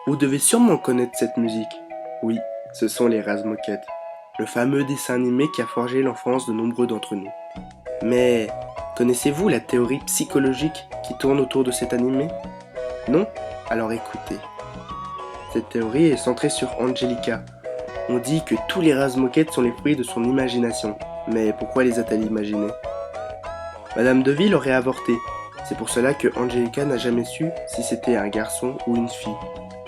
Vous devez sûrement connaître cette musique. Oui, ce sont les Razmoket, le fameux dessin animé qui a forgé l'enfance de nombreux d'entre nous. Mais connaissez-vous la théorie psychologique qui tourne autour de cet animé? Non? Alors écoutez. Cette théorie est centrée sur Angelica. On dit que tous les Razmoket sont les fruits de son imagination. Mais pourquoi les a-t-elle imaginés? Madame Deville aurait avorté. C'est pour cela que Angelica n'a jamais su si c'était un garçon ou une fille.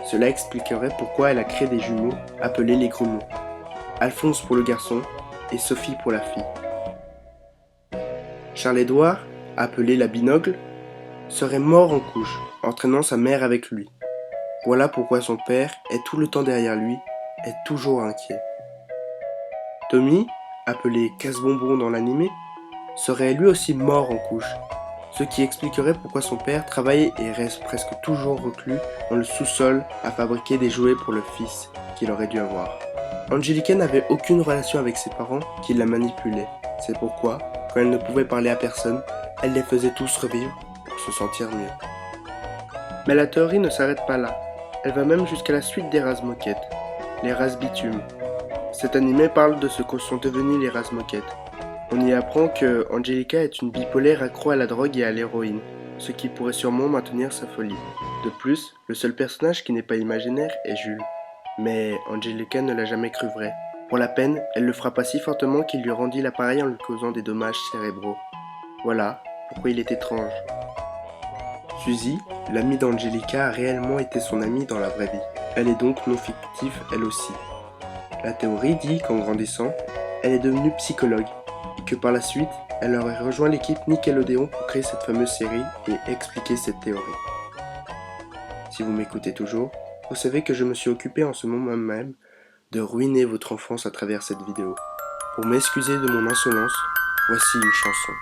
Cela expliquerait pourquoi elle a créé des jumeaux appelés les grumeaux. Alphonse pour le garçon et Sophie pour la fille. Charles-Édouard, appelé la binocle, serait mort en couche, entraînant sa mère avec lui. Voilà pourquoi son père est tout le temps derrière lui, est toujours inquiet. Tommy, appelé Casse-Bonbon dans l'animé, serait lui aussi mort en couche, ce qui expliquerait pourquoi son père travaille et reste presque toujours reclus dans le sous-sol à fabriquer des jouets pour le fils qu'il aurait dû avoir. Angelica n'avait aucune relation avec ses parents qui la manipulaient. C'est pourquoi, quand elle ne pouvait parler à personne, elle les faisait tous revivre pour se sentir mieux. Mais la théorie ne s'arrête pas là. Elle va même jusqu'à la suite des Razmoket, les Razbitume. Cet animé parle de ce que sont devenus les Razmoket. On y apprend que Angelica est une bipolaire accro à la drogue et à l'héroïne, ce qui pourrait sûrement maintenir sa folie. De plus, le seul personnage qui n'est pas imaginaire est Jules. Mais Angelica ne l'a jamais cru vrai. Pour la peine, elle le frappa si fortement qu'il lui rendit l'appareil en lui causant des dommages cérébraux. Voilà pourquoi il est étrange. Suzy, l'amie d'Angelica, a réellement été son amie dans la vraie vie. Elle est donc non fictive elle aussi. La théorie dit qu'en grandissant, elle est devenue psychologue et que par la suite, elle aurait rejoint l'équipe Nickelodeon pour créer cette fameuse série et expliquer cette théorie. Si vous m'écoutez toujours, vous savez que je me suis occupé en ce moment même de ruiner votre enfance à travers cette vidéo. Pour m'excuser de mon insolence, voici une chanson.